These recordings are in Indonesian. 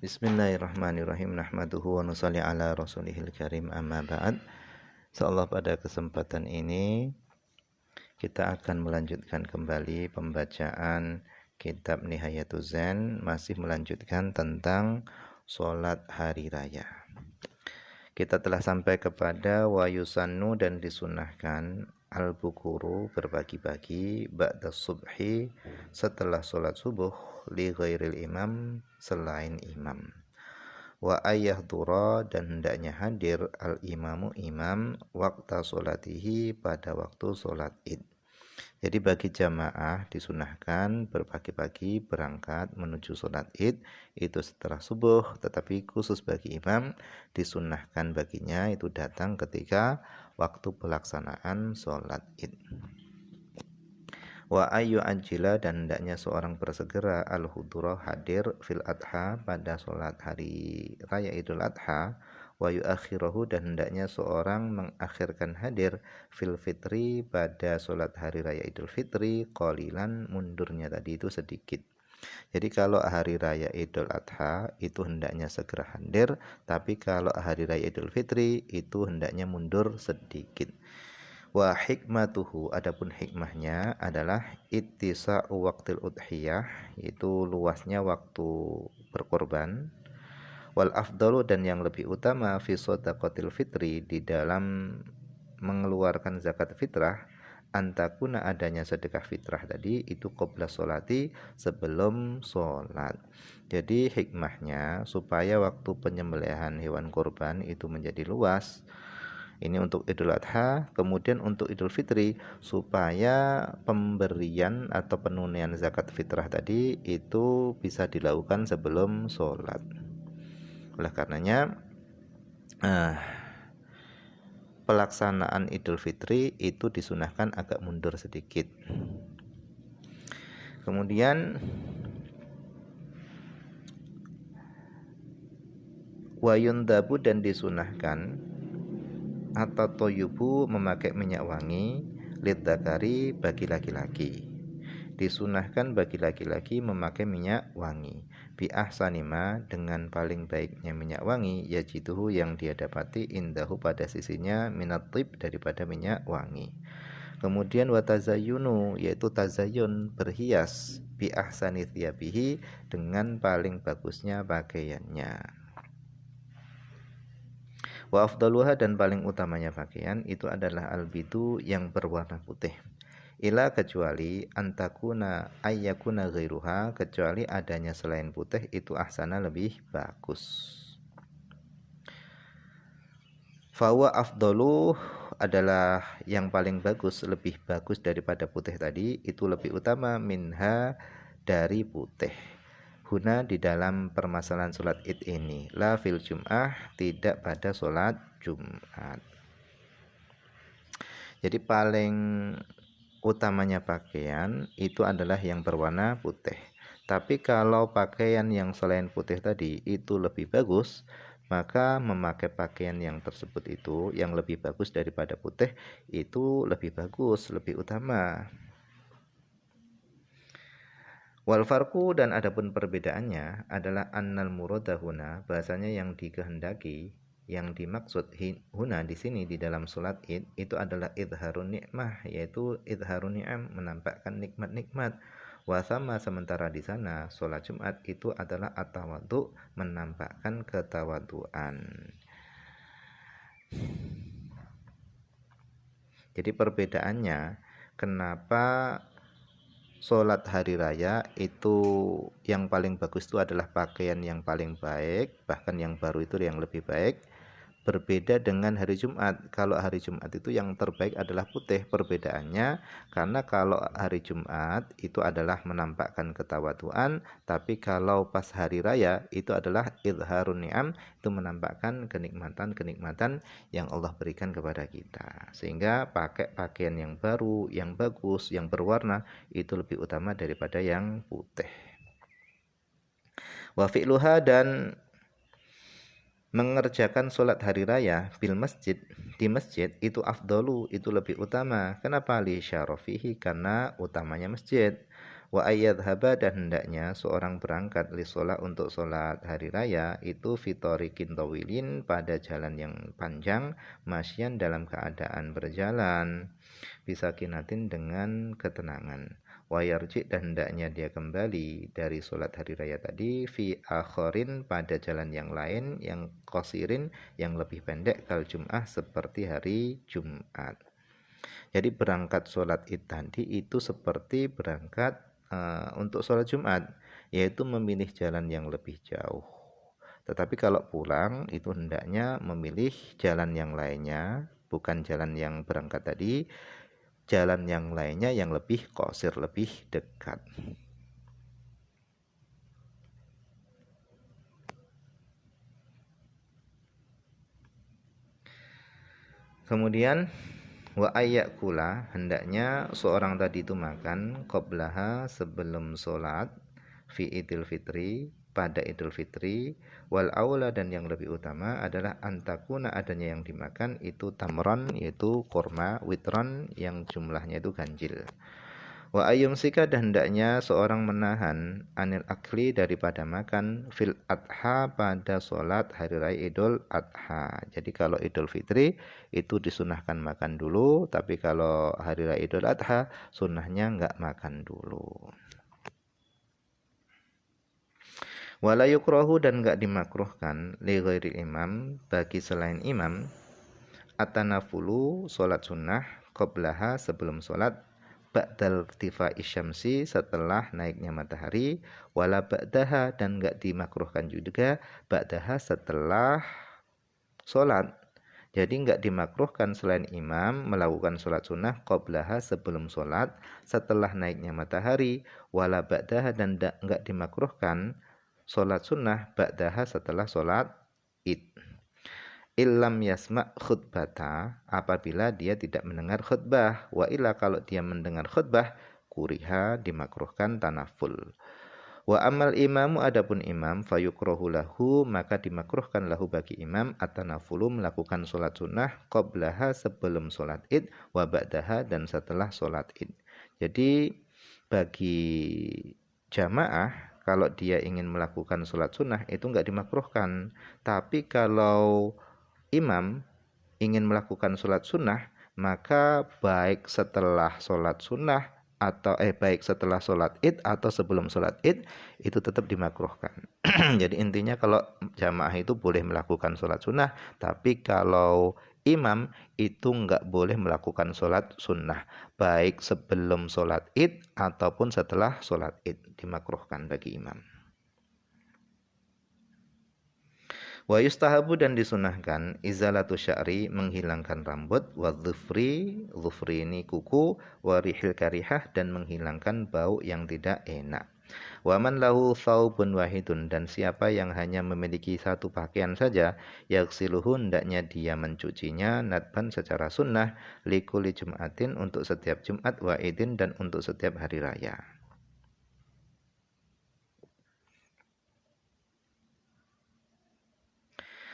Bismillahirrahmanirrahim. Nahmaduhu wa nusalli ala rasulihil karim, amma ba'd. Insyaallah pada kesempatan ini kita akan melanjutkan kembali pembacaan kitab Nihayatuz Zen, masih melanjutkan tentang sholat hari raya. Kita telah sampai kepada wa yusannu, dan disunahkan al-bukuru, berbagi-bagi, ba'da subhi, setelah sholat subuh, li ghairil imam, selain imam. Wa ayyahdura, dan hendaknya hadir al-imamu, imam, waqta sholatihi, pada waktu sholat id. Jadi bagi jamaah disunahkan berbagi-bagi berangkat menuju sholat id itu setelah subuh, tetapi khusus bagi imam disunahkan baginya itu datang ketika waktu pelaksanaan sholat id. Wa ayyu ajila, dan hendaknya seorang bersegera al-hudura, hadir fil adha, pada sholat hari raya Idul Adha. Wa yuakhirahu, dan hendaknya seorang mengakhirkan hadir fil fitri, pada sholat hari raya Idul Fitri, qalilan, mundurnya tadi itu sedikit. Jadi kalau hari raya Idul Adha itu hendaknya segera hadir, tapi kalau hari raya Idul Fitri itu hendaknya mundur sedikit. Wa hikmatuhu, adapun hikmahnya adalah ittisa'u waqtil udhiyah, itu luasnya waktu berkorban. Wal afdalu, dan yang lebih utama fi shadaqatil fitri, di dalam mengeluarkan zakat fitrah, antakuna, adanya sedekah fitrah tadi itu qabla sholati, sebelum sholat. Jadi hikmahnya supaya waktu penyembelihan hewan kurban itu menjadi luas. Ini untuk Idul Adha. Kemudian untuk Idul Fitri, supaya pemberian atau penunaian zakat fitrah tadi itu bisa dilakukan sebelum sholat. Oleh karenanya pelaksanaan Idul Fitri itu disunahkan agak mundur sedikit. Kemudian wayundabu, dan disunahkan atau toyubu, memakai minyak wangi, lidzakari, bagi laki-laki. Disunahkan bagi laki-laki memakai minyak wangi, bi ahsanima, dengan paling baiknya minyak wangi, yajiduhu, yang dia dapati, indahu, pada sisinya, minat tib, daripada minyak wangi. Kemudian watazayunu, yaitu tazayun, berhias, bi ahsani thiyabihi, dengan paling bagusnya pakaiannya. Wa afdaluha, dan paling utamanya pakaian itu adalah albidu, yang berwarna putih. Ila, kecuali antakuna ayyakuna ghairuha, kecuali adanya selain putih itu ahsana, lebih bagus. Fawa afdalu, adalah yang paling bagus, lebih bagus daripada putih tadi, itu lebih utama, minha, dari putih. Huna, di dalam permasalahan sholat id ini, la fil jum'ah, tidak pada sholat Jumat. Jadi paling utamanya pakaian itu adalah yang berwarna putih. Tapi kalau pakaian yang selain putih tadi itu lebih bagus, maka memakai pakaian yang tersebut itu yang lebih bagus daripada putih itu lebih bagus, lebih utama. Wal farqu, dan adapun perbedaannya adalah annal muradahuna, bahasanya yang dikehendaki, yang dimaksud huna di sini di dalam salat id itu adalah idharun nikmah, yaitu idharun ni'am, menampakkan nikmat-nikmat. Wa sama, sementara di sana salat Jumat itu adalah at-tawadhu, menampakkan ketawaduan. Jadi perbedaannya, kenapa sholat hari raya itu yang paling bagus itu adalah pakaian yang paling baik, bahkan yang baru itu yang lebih baik. Berbeda dengan hari Jumat. Kalau hari Jumat itu yang terbaik adalah putih. Perbedaannya karena kalau hari Jumat itu adalah menampakkan ketawaduan, tapi kalau pas hari raya itu adalah idharun ni'am, itu menampakkan kenikmatan-kenikmatan yang Allah berikan kepada kita. Sehingga pakai pakaian yang baru, yang bagus, yang berwarna itu lebih utama daripada yang putih. Wa fi'luha, dan mengerjakan sholat hari raya bil masjid, di masjid itu afdalu, itu lebih utama. Kenapa? Li syarafihi, karena utamanya masjid. Wa ayyadhaba dan hendaknya seorang berangkat li sholat untuk sholat hari raya itu fitorikin tawilin pada jalan yang panjang masyan dalam keadaan berjalan bisa kinatin dengan ketenangan. Wa yarji dan hendaknya dia kembali dari sholat hari raya tadi fi akhirin pada jalan yang lain yang qasirin yang lebih pendek kal jum'ah seperti hari Jumat. Jadi berangkat sholat id tadi itu seperti berangkat untuk sholat Jumat, yaitu memilih jalan yang lebih jauh. Tetapi kalau pulang itu hendaknya memilih jalan yang lainnya, bukan jalan yang berangkat tadi, jalan yang lainnya yang lebih qasir, lebih dekat. Kemudian wa ayyakula hendaknya seorang tadi itu makan qablaha sebelum sholat fi idul fitri pada idul fitri wal aula dan yang lebih utama adalah antakuna adanya yang dimakan itu tamron yaitu kurma witron yang jumlahnya itu ganjil. Wa ayyumsika dan hendaknya seorang menahan anil akli daripada makan fil adha pada sholat hari raya idul adha. Jadi kalau idul fitri itu disunahkan makan dulu, tapi kalau hari raya idul adha sunnahnya enggak makan dulu. Wala yukrahu dan enggak dimakruhkan li ghairi imam bagi selain imam atanafulu sholat sunnah qablaha sebelum sholat ba'dal irtifa'i syamsi setelah naiknya matahari wala ba'daha dan enggak dimakruhkan juga ba'daha setelah sholat. Jadi enggak dimakruhkan selain imam melakukan sholat sunnah qablaha sebelum sholat setelah naiknya matahari wala ba'daha dan enggak dimakruhkan sholat sunnah ba'daha setelah sholat id. Illam yasma' khutbata apabila dia tidak mendengar khutbah wa illa kalau dia mendengar khutbah kuriha dimakruhkan tanaful. Wa amal imamu adapun imam fayukrohu lahu maka dimakruhkan lahu bagi imam atanafulu melakukan sholat sunnah qablaha sebelum sholat id wa ba'daha dan setelah sholat id. Jadi bagi jamaah kalau dia ingin melakukan sholat sunnah itu enggak dimakruhkan, tapi kalau imam ingin melakukan sholat sunnah maka baik setelah sholat sunnah atau baik setelah sholat id atau sebelum sholat id itu tetap dimakruhkan. Jadi intinya kalau jamaah itu boleh melakukan sholat sunnah, tapi kalau imam itu enggak boleh melakukan sholat sunnah baik sebelum sholat id ataupun setelah sholat id, dimakruhkan bagi imam. Wa yustahabu dan disunahkan izalatu sya'ri menghilangkan rambut wa dhufri ini kuku wa rihil karihah dan menghilangkan bau yang tidak enak. Wa man lahu thawbun wahidun dan siapa yang hanya memiliki satu pakaian saja yaghsiluhu hendaknya dia mencucinya nadban secara sunnah likulli jum'atin untuk setiap Jumat wa idin dan untuk setiap hari raya.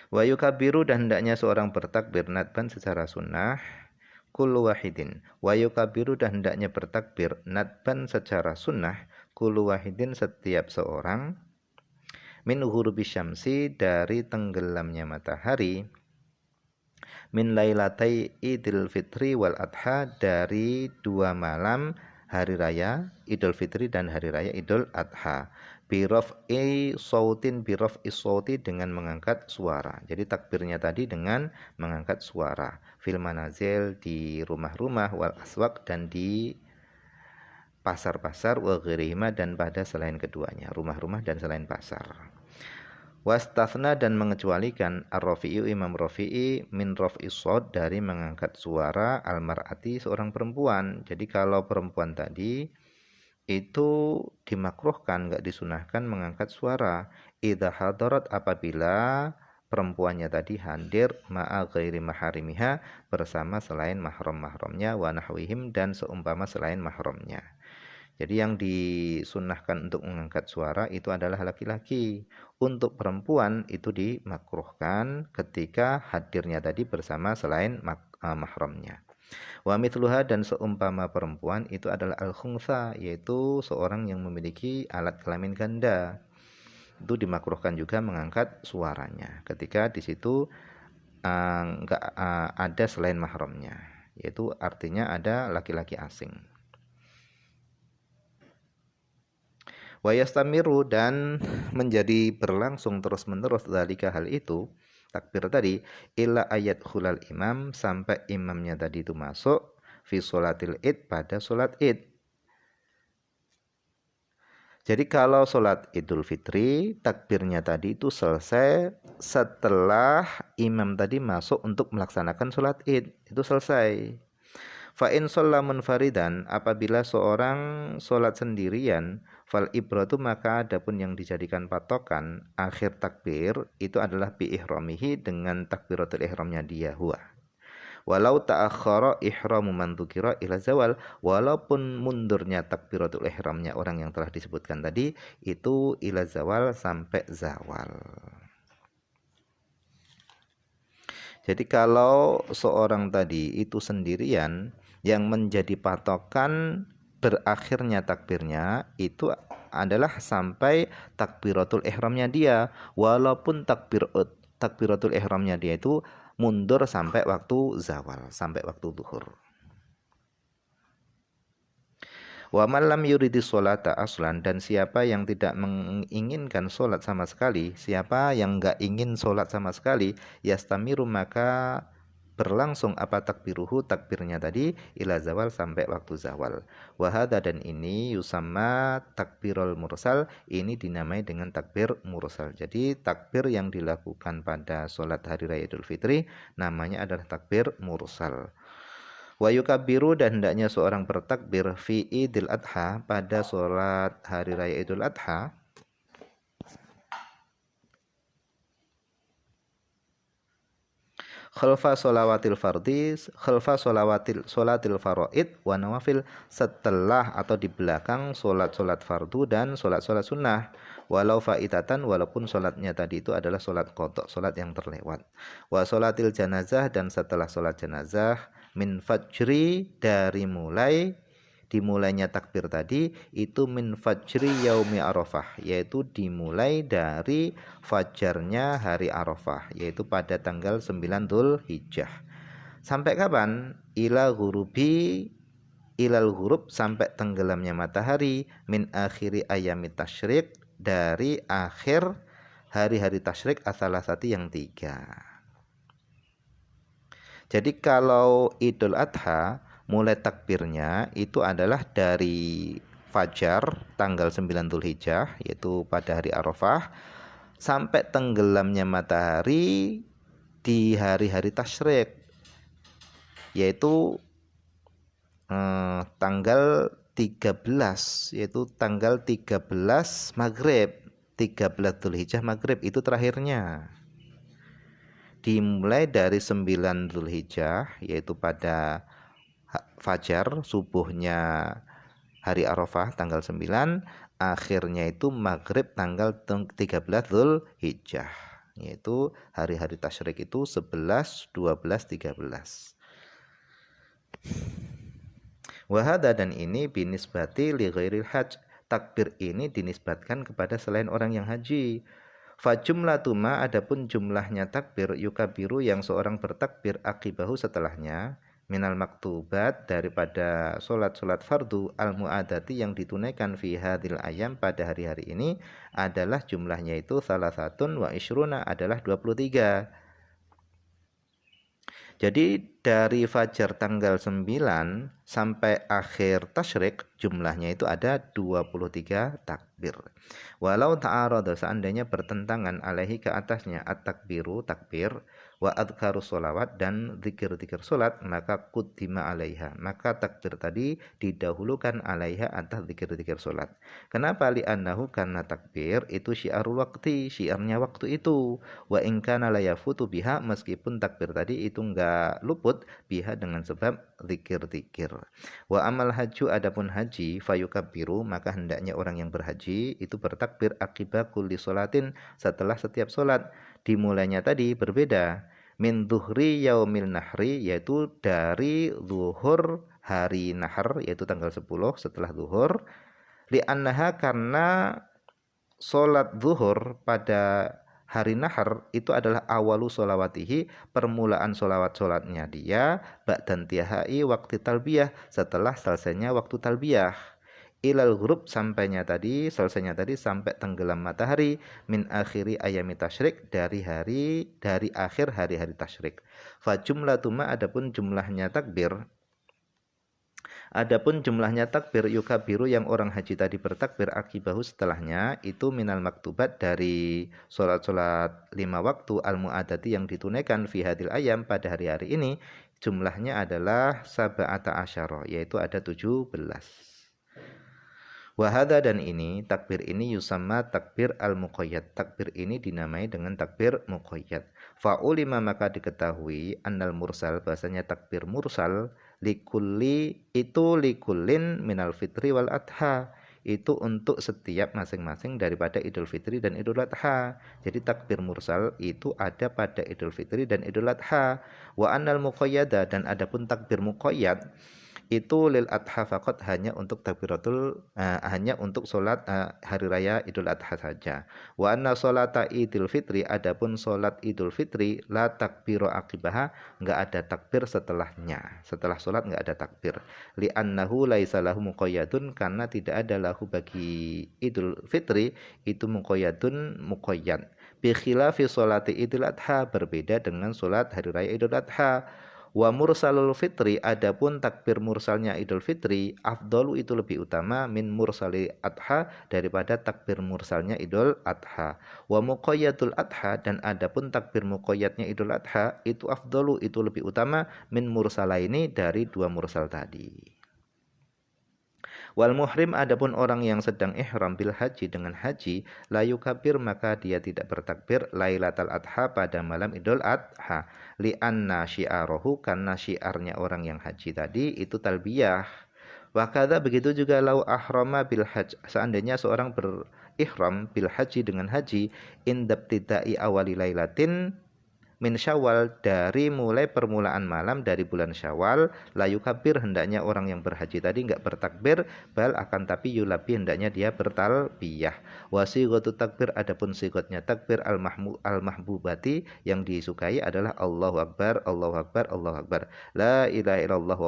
Wa yukabiru dan hendaknya seorang bertakbir nadban secara sunnah kullu wahidin. Wa yukabiru dan hendaknya bertakbir nadban secara sunnah kullu wahidin setiap seorang min ghurubi syamsi dari tenggelamnya matahari min lailatai idul fitri wal adha dari 2 malam hari raya idul fitri dan hari raya idul adha biraf'i sautin biraf'i sauti dengan mengangkat suara. Jadi takbirnya tadi dengan mengangkat suara fil manazil di rumah-rumah wal aswaq dan di pasar-pasar wa ghairihima dan pada selain keduanya, rumah-rumah dan selain pasar. Wastathna dan mengecualikan ar-Rafi'i Imam Rafi'i min raf'i shaut dari mengangkat suara al-mar'ati seorang perempuan. Jadi kalau perempuan tadi itu dimakruhkan, enggak disunahkan mengangkat suara idza hadarat apabila perempuannya tadi hadir ma'a ghairi maharimiha bersama selain mahram-mahramnya wa nahwihim dan seumpama selain mahramnya. Jadi yang disunahkan untuk mengangkat suara itu adalah laki-laki. Untuk perempuan itu dimakruhkan ketika hadirnya tadi bersama selain mahramnya. Wa mithluha dan seumpama perempuan itu adalah al-khunsa, yaitu seorang yang memiliki alat kelamin ganda. Itu dimakruhkan juga mengangkat suaranya ketika di situ enggak ada selain mahramnya, yaitu artinya ada laki-laki asing. Wa yastamiru dan menjadi berlangsung terus-menerus dzalika hal itu, takbir tadi, illa ayat khulal imam, sampai imamnya tadi itu masuk fi sholatil id, pada sholat id. Jadi kalau sholat Idul Fitri, takbirnya tadi itu selesai setelah imam tadi masuk untuk melaksanakan sholat id, itu selesai. Fa in shalla munfaridan, apabila seorang sholat sendirian, fal ibratu, maka adapun yang dijadikan patokan akhir takbir itu adalah bi ihramihi, dengan takbiratul ihramnya dia huwa. Walau ta'akhkhara ihramu man dzukira ila zawal, walaupun mundurnya takbiratul ihramnya orang yang telah disebutkan tadi itu ila zawal, sampai zawal. Jadi kalau seorang tadi itu sendirian, yang menjadi patokan berakhirnya takbirnya itu adalah sampai takbiratul ihramnya dia, walaupun takbiratul ihramnya dia itu mundur sampai waktu zawal, sampai waktu zuhur. Wa man lam yuridi sholata aslan, dan siapa yang tidak menginginkan sholat sama sekali, siapa yang enggak ingin sholat sama sekali, yastamiru, maka berlangsung apa takbiruhu, takbirnya tadi, ila zawal, sampai waktu zawal. Wahada, dan ini yusamma takbirul mursal, ini dinamai dengan takbir mursal. Jadi takbir yang dilakukan pada sholat hari raya Idul Fitri namanya adalah takbir mursal. Wa yukabbiru, dan hendaknya seorang bertakbir fi Idul Adha, pada sholat hari raya Idul Adha, khalfa sholawatil sholatil faraid wa nawafil, setelah atau di belakang sholat-sholat fardu dan sholat-sholat sunnah, walau faitatan, walaupun sholatnya tadi itu adalah sholat qadha, sholat yang terlewat. Wa sholatil janazah, dan setelah sholat jenazah, min fajri, dari dimulainya takbir tadi itu min fajri yaumi arafah, yaitu dimulai dari fajarnya hari Arafah, yaitu pada tanggal 9 Dzulhijjah. Sampai kapan? Ilal ghurub, sampai tenggelamnya matahari, min akhiri ayami tasyrik, dari akhir hari-hari tasyrik as-salasati, yang 3. Jadi kalau Idul Adha, mulai takbirnya itu adalah dari fajar tanggal 9 Dzulhijjah, yaitu pada hari Arafah, sampai tenggelamnya matahari di hari-hari tasyrik, yaitu tanggal 13, yaitu tanggal 13 Maghrib, 13 Dzulhijjah Maghrib, itu terakhirnya. Dimulai dari 9 Dzulhijjah, yaitu pada fajar subuhnya hari Arafah tanggal 9, akhirnya itu maghrib tanggal 13 Dzulhijjah, yaitu hari-hari tasyrik itu 11, 12, 13. Wahada, dan ini binisbati li ghairil hajj, takbir ini dinisbatkan kepada selain orang yang haji. Fajumlatuma, adapun jumlahnya takbir, yukabiru, yang seorang bertakbir akibahu setelahnya, minal maktubat, daripada solat-solat fardu al-mu'adati, yang ditunaikan fi hadil ayam, pada hari-hari ini, adalah jumlahnya itu salasatun wa ishruna, adalah 23. Jadi dari fajar tanggal 9 sampai akhir tasyrik jumlahnya itu ada 23 takbir. Walau ta'arada, seandainya bertentangan alaihi, ke atasnya, at-takbiru, takbir, wa adkaru sholawat, dan zikir-zikir sholat, maka kuddima alaiha, maka takbir tadi didahulukan alaiha, atas zikir-zikir sholat. Kenapa? Li'annahu, karena takbir itu syiarul waqti, syiarnya waktu itu. Wa in kana la yafutu biha, meskipun takbir tadi itu enggak luput biha, dengan sebab zikir-zikir. Wa amal haju, adapun haji, fayukabbiru, maka hendaknya orang yang berhaji itu bertakbir akibat kulli sholatin, setelah setiap sholat. Dimulainya tadi berbeda, min dhuhri yaumil nahri, yaitu dari zuhur hari nahar, yaitu tanggal 10 setelah zuhur, li'annaha karena sholat zuhur pada hari nahar itu adalah awalu sholawatihi, permulaan sholatnya dia, ba'dan tihai waktu talbiyah, setelah selesainya waktu talbiyah, ilal ghurub selesainya tadi sampai tenggelam matahari, min akhiri ayami tasyrik, dari akhir hari-hari tasyrik. Fa jumlatuma, adapun jumlahnya takbir yukabiru yang orang haji tadi bertakbir akibahu setelahnya, itu minal maktubat, dari sholat-sholat 5 waktu al-mu'adati yang ditunaikan fi hadil ayam pada hari-hari ini, jumlahnya adalah sab'ata asyara, yaitu ada 17. Wahada, dan ini takbir ini yusamma takbir al-muqayyad, takbir ini dinamai dengan takbir muqayyad. Fa'ulima, maka diketahui, annal mursal, bahasanya takbir mursal, likullin minal fitri wal adha, itu untuk setiap masing-masing daripada Idul Fitri dan Idul Adha. Jadi takbir mursal itu ada pada Idul Fitri dan Idul Adha. Wa annal muqayyada, dan adapun takbir muqayyad itu lil adha faqat, hanya untuk hanya untuk salat hari raya Idul Adha saja. Wa anna sholata Idul Fitri, adapun salat Idul Fitri, la takbiru akibaha, enggak ada takbir setelahnya. Setelah salat enggak ada takbir. Li annahu laisa lahu muqayyadun, karena tidak ada lahu bagi Idul Fitri itu muqayyad. Bi khilafi sholati Idul Adha, berbeda dengan salat hari raya Idul Adha. Wa mursalul fitri, adapun takbir mursalnya Idul Fitri, afdalu, itu lebih utama, min mursali adha, daripada takbir mursalnya Idul Adha. Wa muqayyadul adha, dan adapun takbir muqayyadnya Idul Adha, itu afdalu, itu lebih utama, min mursalaini, dari 2 mursal tadi. Wal muhrim, adapun orang yang sedang ihram bil haji, dengan haji, la yukabir, maka dia tidak bertakbir lailatul adha, pada malam Idul Adha, li anna syi'arahu, karena syiarnya orang yang haji tadi itu talbiyah. Wa kadza, begitu juga lau ahrama bil hajj, seandainya seorang berihram bil haji, dengan haji, indabtidai awali lailatin min Syawal, dari mulai permulaan malam dari bulan Syawal, layu kabir, hendaknya orang yang berhaji tadi enggak bertakbir, bal akan tapi yulabi, hendaknya dia bertalbiyah. Wasighatu takbir, adapun sigotnya takbir al-mahbubati, yang disukai adalah Allahu Akbar, Allahu Akbar, Allahu Akbar, la ilaha illallah,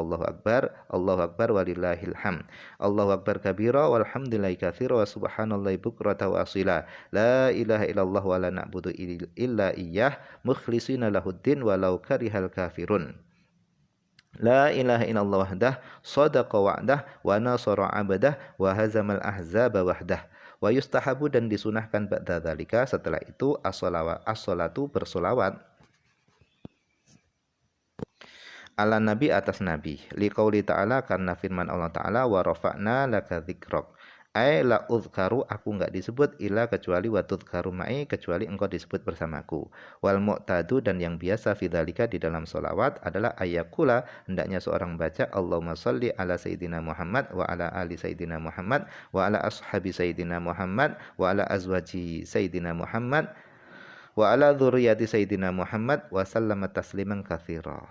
Allahu Akbar walillahil hamd, Allahu Akbar kabira walhamdulillahi katsira wa subhanallahi bukrata wa asila, la ilaha illallah wa la na'budu illa iyyah mukhlisina lahuddin walau karihal kafirun. La ilaha illallah wahdah, sadaqa wa'dah, wa nasara 'abdah, wa hazamal ahzaba wahdah. Wa yustahabu, dan disunahkan ba'da dzalika, setelah itu, as-salatu, bersolawat ala nabi, atas nabi, liqauli ta'ala, karena firman Allah Ta'ala, wa rafa'na laka dzikrak, ai la uzkaru, aku enggak disebut, ila kecuali, wa tuzkaru ma'i, kecuali engkau disebut bersamaku. Wal mu'tadu, dan yang biasa fidzalika, di dalam solawat, adalah ayakula, hendaknya seorang baca Allahumma sholli ala sayyidina Muhammad wa ala ali sayyidina Muhammad wa ala ashabi sayyidina Muhammad wa ala azwaji sayyidina Muhammad wa ala dzurriyyati sayyidina Muhammad wa sallama tasliman katsira.